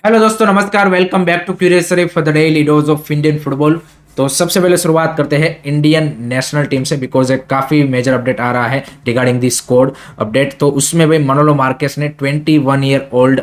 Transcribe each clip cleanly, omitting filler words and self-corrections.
Hello दोस्तों, नमस्कार। Welcome back to curious for the daily dose of Indian football. तो सबसे पहले शुरुआत करते हैं इंडियन नेशनल टीम से, बिकॉज एक काफ़ी मेजर अपडेट आ रहा है रिगार्डिंग दी स्क्वाड अपडेट। तो उसमें भाई मनोलो मार्केस ने 21 year old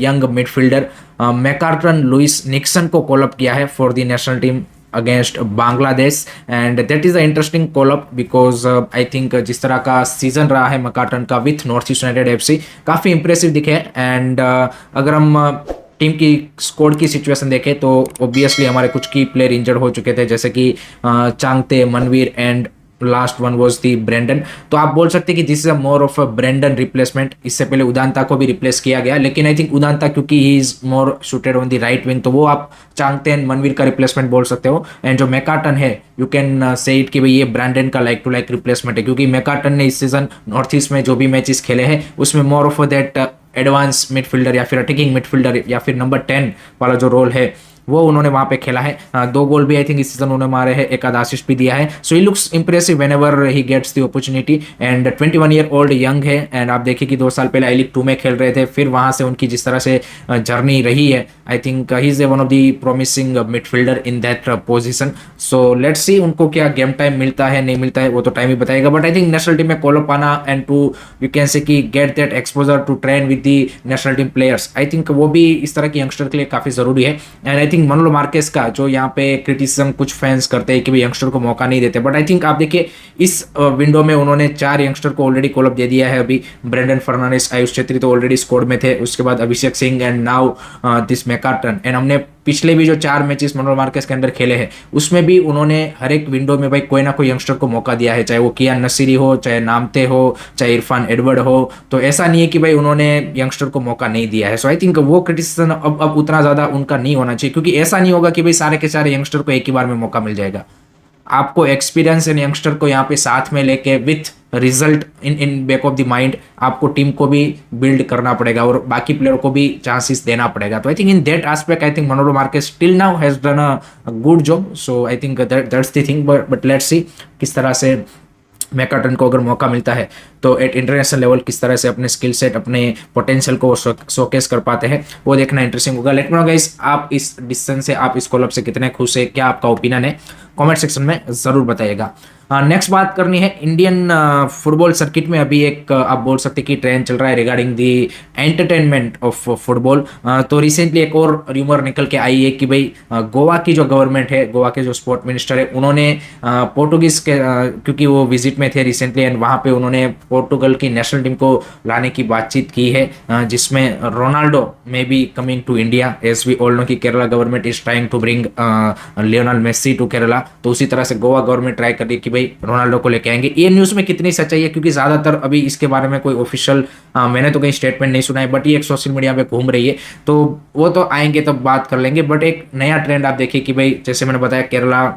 young midfielder Macarton Louis Nickson को कॉल अप किया है for the national team against Bangladesh. And that is a interesting call up because I think जिस तरह का सीजन रहा है मैकार्टन का with North East United FC, काफ़ी इंप्रेसिव दिखे। एंड अगर हम टीम की स्क्वाड की सिचुएशन देखें तो ऑब्वियसली हमारे कुछ की प्लेयर इंजर्ड हो चुके थे, जैसे कि Chhangte, Manvir and last one was the Brandon. तो आप बोल सकते हैं कि this is a more of a Brandon replacement. इससे पहले उदांता को भी रिप्लेस किया गया, लेकिन आई थिंक उदांता क्योंकि he is more shooted on the right wing, तो वो आप चांगते एंड मनवीर का रिप्लेसमेंट बोल सकते हो। एंड जो मैकार्टन है, यू कैन से इट कि भाई ये ब्रेंडन का लाइक टू लाइक रिप्लेसमेंट है, क्योंकि मैकार्टन ने इस सीजन नॉर्थ ईस्ट में जो भी मैचेस खेले हैं उसमें more of that advance midfielder या फिर अटैकिंग मिडफील्डर या फिर नंबर 10 वाला जो रोल है वो उन्होंने वहां पे खेला है। 2 गोल भी आई थिंक इस सीजन उन्होंने मारे हैं, एक आधा असिस्ट भी दिया है। So he looks impressive whenever he gets the opportunity. And 21 year old young है। एंड आप देखिए कि 2 साल पहले आई लीग 2 में खेल रहे थे, फिर वहां से उनकी जिस तरह से जर्नी रही है, I think he is one of the promising midfielder in that position. So let's see उनको क्या गेम टाइम मिलता है नहीं मिलता है, वो तो टाइम ही बताएगा। But I think national team में कॉल अप आना and to you can say कि get that exposure to train with the national team players, I think वो भी इस तरह के यंगस्टर के लिए काफी जरूरी है। एंड आई थिंक मनोलो मार्केस का जो यहाँ पे क्रिटिसिज्म कुछ फैंस करते हैं कि भाई यंगस्टर को मौका नहीं देते, बट आई थिंक आप देखिए इस विंडो में उन्होंने 4 यंगस्टर को ऑलरेडी कॉल अप दे दिया है। अभी ब्रेंडन फर्नांडिस, आयुष छेत्री तो ऑलरेडी स्क्वाड में थे, उसके बाद Abhishek Singh and now this Macarton. And हमने पिछले भी जो 4 मैचेस मनोलो मार्केस के अंदर खेले हैं उसमें भी उन्होंने हर एक विंडो में भाई कोई ना कोई यंगस्टर को मौका दिया है, चाहे वो कियान नसीरी हो, चाहे नामते हो, चाहे इरफान एडवर्ड हो। तो ऐसा नहीं है कि भाई उन्होंने यंगस्टर को मौका नहीं दिया है। सो आई थिंक वो क्रिटिसिज्म अब उतना ज्यादा उनका नहीं होना चाहिए, क्योंकि ऐसा नहीं होगा कि भाई सारे के सारे यंगस्टर को एक ही बार में मौका मिल जाएगा। आपको एक्सपीरियंस एंड यंगस्टर को यहाँ पे साथ में लेके with result in in back of the mind आपको टीम को भी बिल्ड करना पड़ेगा और बाकी प्लेयर को भी चांसेस देना पड़ेगा। तो I think in that aspect I think मनोलो Marquez till now has done a good job. So I think that's the thing. But let's see किस तरह से मैकार्टन को अगर मौका मिलता है तो एट इंटरनेशनल लेवल किस तरह से अपने स्किल सेट, अपने पोटेंशियल को शोकेस कर पाते हैं, वो देखना इंटरेस्टिंग होगा। लेट मी नो गाइस, आप इस डिसीजन से, आप इस कॉल अप से कितने खुश है, क्या आपका ओपिनियन है, कमेंट सेक्शन में जरूर बताइएगा। नेक्स्ट बात करनी है इंडियन फुटबॉल सर्किट में अभी एक आप बोल सकते हैं कि ट्रेंड चल रहा है regarding the entertainment of football. तो रिसेंटली एक और र्यूमर निकल के आई है कि भाई गोवा की जो गवर्नमेंट है, गोवा के जो स्पोर्ट मिनिस्टर है, उन्होंने पोर्टुगीज के क्योंकि वो विजिट में थे रिसेंटली एंड वहाँ पे उन्होंने पोर्टुगल की नेशनल टीम को लाने की बातचीत की है, जिसमें Ronaldo may be coming to India. As we all know कि Kerala government is trying to bring Lionel Messi to Kerala, तो उसी तरह से गोवा गवर्नमेंट ट्राई कर रही है कि भाई रोनाल्डो को लेके आएंगे। ये न्यूज़ में कितनी सच्चाई है, क्योंकि ज़्यादातर अभी इसके बारे में कोई ऑफिशियल मैंने तो कहीं स्टेटमेंट नहीं सुना है, बट ये एक सोशल मीडिया पे घूम रही है, तो वो तो आएंगे तब बात कर लेंगे। बट एक नया ट्रेंड आप देखिए कि भाई जैसे मैंने बताया केरला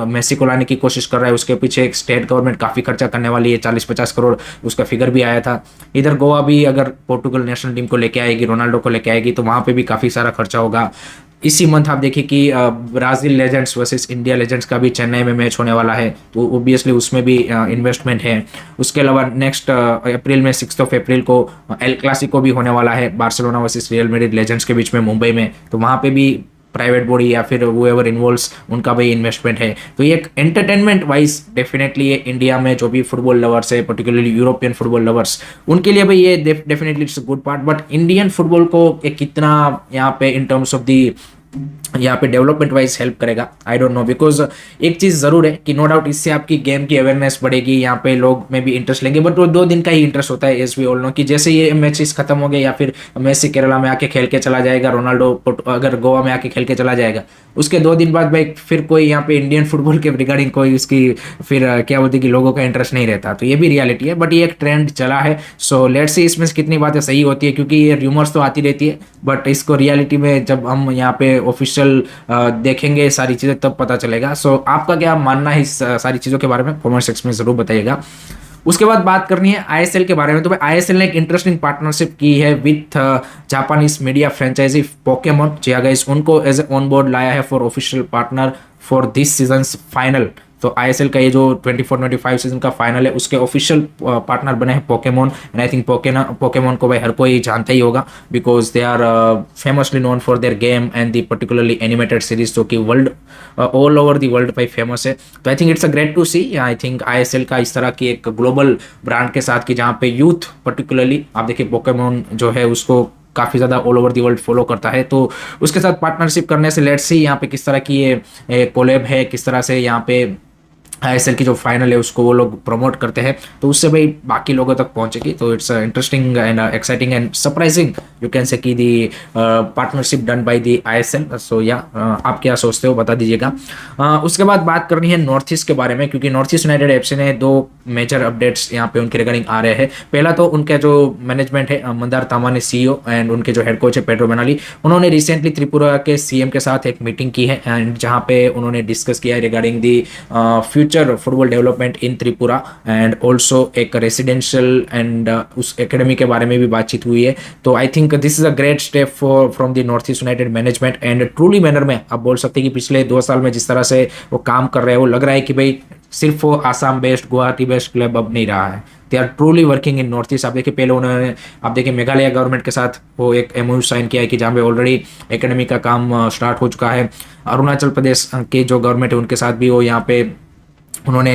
मेसी को लाने की कोशिश कर रहा है, उसके पीछे एक स्टेट गवर्नमेंट काफ़ी खर्चा करने वाली है, 40-50 करोड़ उसका फिगर भी आया था। इधर गोवा भी अगर पोर्टुगल नेशनल टीम को लेके आएगी, रोनाल्डो को लेके आएगी, तो वहाँ पे भी काफ़ी सारा खर्चा होगा। इसी मंथ आप देखिए कि Brazil legends versus India legends का भी चेन्नई में मैच होने वाला है, तो ओबियसली उसमें भी इन्वेस्टमेंट है। उसके अलावा नेक्स्ट अप्रैल में 6 अप्रैल को एल क्लासिको भी होने वाला है, Barcelona versus real Madrid legends के बीच में मुंबई में, तो वहाँ पे भी प्राइवेट बॉडी या फिर हुएवर इन्वॉल्व्स उनका भी इन्वेस्टमेंट है। तो ये एक एंटरटेनमेंट वाइज डेफिनेटली ये इंडिया में जो भी फुटबॉल लवर्स है, पर्टिकुलरली यूरोपियन फुटबॉल लवर्स, उनके लिए भाई ये definitely it's a good part. But Indian football को ये कितना यहाँ पे इन टर्म्स ऑफ दी यहाँ पे डेवलपमेंट वाइज हेल्प करेगा, आई डोंट नो। बिकॉज एक चीज जरूर है कि नो डाउट इससे आपकी गेम की अवेयरनेस बढ़ेगी, यहाँ पे लोग में भी इंटरेस्ट लेंगे, बट वो 2 दिन का ही इंटरेस्ट होता है। एज वी ऑल नो कि जैसे ये मैचेस खत्म हो गए या फिर मेसी केरला में आके खेल के चला जाएगा, रोनाल्डो अगर गोवा में आके खेल के चला जाएगा, उसके 2 दिन बाद भाई फिर कोई यहाँ पे इंडियन फुटबॉल के रिगार्डिंग कोई उसकी फिर क्या बोलती कि लोगों का इंटरेस्ट नहीं रहता। तो ये भी रियलिटी है, बट ये एक ट्रेंड चला है। सो लेट्स सी इसमें कितनी बातें सही होती है, क्योंकि ये र्यूमर्स तो आती रहती है, बट इसको रियलिटी में जब हम यहाँ पे ऑफिशियल देखेंगे सारी चीजें तब पता चलेगा। सो आपका क्या मानना है इस सारी चीजों के बारे में, कमेंट सेक्शन में जरूर बताइएगा। उसके बाद बात करनी है आईएसएल के बारे में। तो भाई आईएसएल ने एक इंटरेस्टिंग पार्टनरशिप की है with Japanese media franchise Pokemon. जी गाइस, उनको एज ए ऑन बोर्ड लाया है for official partner for this season final तो आईएसएल का ये जो 24-25 सीजन का फाइनल है उसके ऑफिशियल पार्टनर बने हैं Pokemon, and I think Pokemon को भाई हर कोई जानता ही होगा because they are famously known for their game and the particularly animated series जो कि world all over the world भाई फेमस है। तो I think it's a great to see, I think ISL का इस तरह की एक ग्लोबल ब्रांड के साथ कि जहाँ पे यूथ पर्टिकुलरली आप देखिए पोकेमोन जो है उसको काफ़ी ज़्यादा all over the world follow करता है, तो उसके साथ पार्टनरशिप करने से लेट्स सी यहाँ पे किस तरह की ये कोलैब है, किस तरह से यहाँ पे आईएसएल की जो फाइनल है उसको वो लोग प्रमोट करते हैं, तो उससे भाई बाकी लोगों तक पहुंचेगी। तो it's interesting and exciting and surprising you can say की the partnership done by the ISL. So या आप क्या सोचते हो बता दीजिएगा। उसके बाद बात करनी है नॉर्थ ईस्ट के बारे में, क्योंकि नॉर्थ ईस्ट यूनाइटेड एफसी ने दो मेजर अपडेट्स यहाँ पे उनके रिगार्डिंग आ रहे हैं। पहला तो उनका जो मैनेजमेंट है मंदार तामाने सीईओ एंड उनके जो हेड कोच है पेड्रो बेनाली, उन्होंने रिसेंटली त्रिपुरा के सीएम के साथ एक मीटिंग की है एंड जहाँ पे उन्होंने डिस्कस किया है regarding the future football development in Tripura and also एक रेसिडेंशियल एंड उस एकेडमी के बारे में भी बातचीत हुई है। तो I think this is a great step for from the north East United management and truly manner में आप बोल सकते हैं कि पिछले 2 साल में जिस तरह से वो काम कर रहे हैं वो लग रहा है कि भाई सिर्फ वो Assam based Guwahati based club अब नहीं रहा है, they are truly working in North East. आप देखिए पहले उन्होंने आप देखिए मेघालय गवर्नमेंट के साथ वो एक एमओयू साइन किया है कि जहाँ पे ऑलरेडी एकेडमी का काम स्टार्ट हो चुका है। अरुणाचल प्रदेश के जो गवर्नमेंट है उनके साथ भी वो यहाँ पे उन्होंने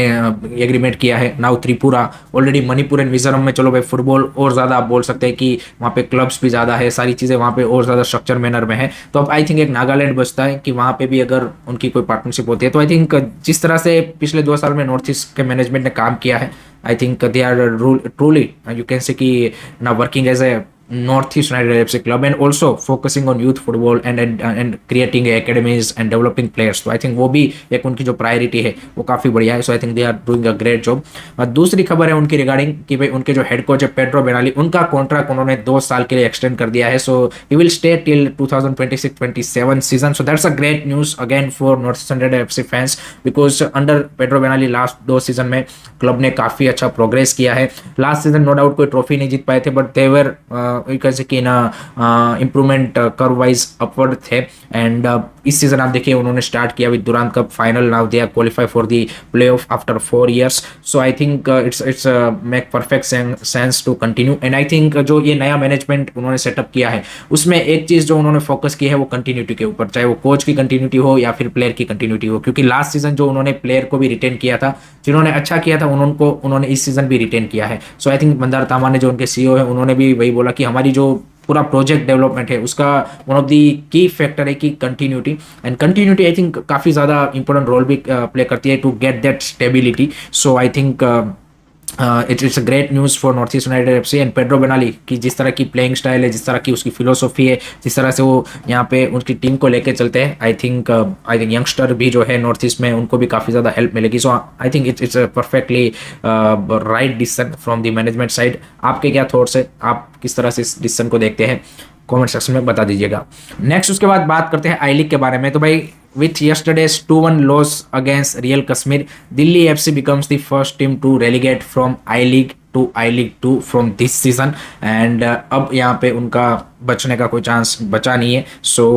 एग्रीमेंट किया है। Now Tripura already, Manipur and Mizoram में चलो भाई फुटबॉल और ज़्यादा आप बोल सकते हैं कि वहाँ पे क्लब्स भी ज़्यादा है, सारी चीज़ें वहाँ पे और ज़्यादा स्ट्रक्चर मैनर में है। तो अब आई थिंक एक नागालैंड बचता है कि वहाँ पे भी अगर उनकी कोई पार्टनरशिप होती है तो आई थिंक जिस तरह से पिछले 2 साल में नॉर्थ ईस्ट के मैनेजमेंट ने काम किया है I think they are truly you can say कि ना working as a North East United FC club and also focusing on youth football and creating academies and developing players। तो I think वो भी एक उनकी जो प्रायोरिटी है वो काफ़ी बढ़िया है। So I think they are doing a great job. दूसरी खबर है उनकी रिगार्डिंग कि भाई उनके जो हेड कोच है पेड्रो बेनाली, उनका कॉन्ट्रैक्ट उन्होंने 2 साल के लिए एक्सटेंड कर दिया है। So he will stay till 2026-27 season. So that's a great news again for North East United FC fans because under Pedro Benali last 2 season में क्लब ने काफ़ी अच्छा प्रोग्रेस किया है। लास्ट सीजन नो डाउट कोई ट्रॉफी नहीं जीत पाए थे बट दे वर कैसे कि ना इम्प्रूवमेंट कर्व वाइज अपवर्ड थे एंड इस सीजन आप देखिए उन्होंने स्टार्ट किया with Durand Cup final, now they are qualify for the playoff after 4 years। So I think it's make perfect sense to continue and I think जो ये नया management उन्होंने सेटअप किया है उसमें एक चीज़ जो उन्होंने फोकस की है वो कंटिन्यूटी के ऊपर, चाहे वो कोच की कंटिन्यूटी हो या फिर प्लेयर की कंटिन्यूटी हो, क्योंकि लास्ट सीजन जो उन्होंने प्लेयर को भी रिटेन किया था, जिन्होंने अच्छा किया था उन्होंने इस सीजन भी रिटेन किया है। सो आई थिंक मंदार तामाने जो उनके सीईओ है उन्होंने भी वही बोला कि हमारी जो पूरा प्रोजेक्ट डेवलपमेंट है उसका वन ऑफ दी की फैक्टर है कि continuity, and continuity I think काफ़ी ज़्यादा इंपॉर्टेंट रोल भी प्ले करती है to get that stability. So I think it's a great news for North East United FC and Pedro Benali की जिस तरह की प्लेइंग स्टाइल है, जिस तरह की उसकी फिलोसॉफी है, जिस तरह से वो यहाँ पे उनकी टीम को लेके चलते हैं, आई थिंक यंगस्टर भी जो है नॉर्थ ईस्ट में उनको भी काफ़ी ज़्यादा हेल्प मिलेगी। So I think it's perfectly right decision from the management side. आपके क्या थॉट्स है, आप किस तरह से इस डिसीजन को देखते हैं, कमेंट सेक्शन में बता दीजिएगा। नेक्स्ट उसके बाद बात करते हैं आई लीग के बारे में। तो भाई with yesterday's 2-1 loss against Real Kashmir, Delhi FC becomes the first team to relegate from I-League to I-League 2 from this season and अब यहाँ पे उनका बचने का कोई चांस बचा नहीं है। So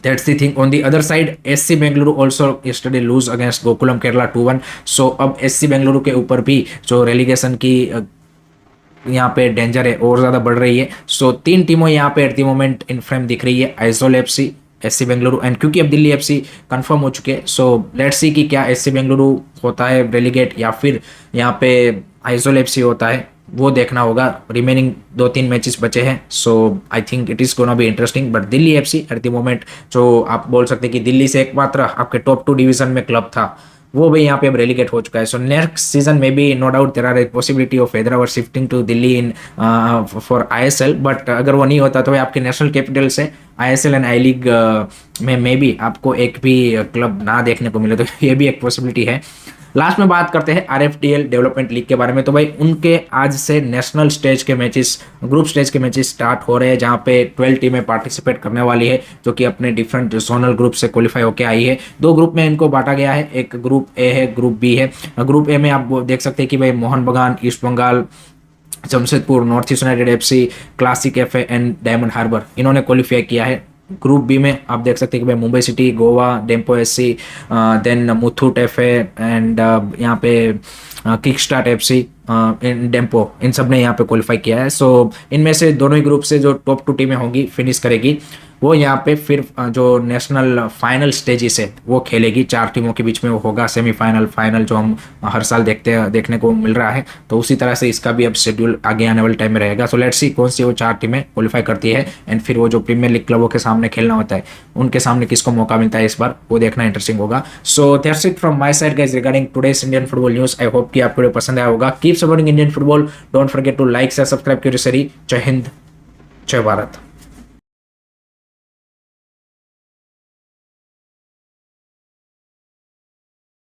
that's the thing। On the other side, SC Bengaluru also yesterday lose against Gokulam Kerala 2-1। So अब SC Bengaluru के ऊपर भी जो रेलीगेशन की यहाँ पे डेंजर है और ज़्यादा बढ़ रही है। सो 3 टीमों यहाँ पे eight the moment in frame दिख रही है, Aizawl FC, SC Bengaluru and क्योंकि अब दिल्ली FC कंफर्म हो चुके हैं। सो लेट्स सी कि क्या SC बेंगलुरु होता है रेलीगेट या फिर यहाँ पे आइजोल FC होता है, वो देखना होगा। रिमेनिंग 2-3 मैचेस बचे हैं। So I think it is gonna be interesting but Delhi FC at the moment जो आप बोल सकते हैं कि दिल्ली से एकमात्र आपके टॉप 2 डिवीजन में क्लब था वो भी यहाँ पे अब रेलीगेट हो चुका है। सो नेक्स्ट सीजन में भी no doubt there are a possibility of Hyderabad shifting to Delhi in for ISL but अगर वो नहीं होता तो आपके नेशनल कैपिटल से ISL एंड आई लीग में मे बी आपको एक भी क्लब ना देखने को मिले, तो ये भी एक पॉसिबिलिटी है। लास्ट में बात करते हैं RFTL डेवलपमेंट लीग के बारे में। तो भाई उनके आज से नेशनल स्टेज के मैचेस, ग्रुप स्टेज के मैचेस स्टार्ट हो रहे हैं जहाँ पे 12 टीमें पार्टिसिपेट करने वाली है जो कि अपने डिफरेंट जोनल ग्रुप से क्वालिफाई होकर आई है। 2 ग्रुप में इनको बांटा गया है, एक ग्रुप A है, ग्रुप B है। ग्रुप A में आप देख सकते हैं कि भाई Mohun Bagan, East Bengal, Jamshedpur, North East United FC, classic FA and Diamond Harbour इन्होंने क्वालिफाई किया है ग्रुप बी में आप देख सकते हैं कि भाई Mumbai city, Goa, Dempo SC, then Muthoot FA and यहाँ पे किक स्टार्ट एफसी, इन डेम्पो, इन सब ने यहाँ पे क्वालिफाई किया है। सो इनमें से दोनों ही ग्रुप से जो टॉप 2 टीमें होंगी फिनिश करेगी, वो यहाँ पे फिर जो नेशनल फाइनल स्टेजेस है वो खेलेगी। 4 टीमों के बीच में वो होगा सेमीफाइनल, फाइनल, जो हम हर साल देखने को मिल रहा है। तो उसी तरह से इसका भी अब शेड्यूल आगे आने वाले टाइम में रहेगा। सो लेट्स सी कौन सी वो 4 टीमें क्वालिफाई करती है एंड फिर वो जो प्रीमियर लीग क्लबों के सामने खेलना होता है उनके सामने किसको मौका मिलता है इस बार, वो देखना इंटरेस्टिंग होगा। So that's it from my side guys regarding today's Indian football news. I hope कि आपको ये पसंद आया होगा। Keep supporting Indian football, don't forget to like, share, subscribe, क्यूरियसरी। जय हिंद, जय भारत।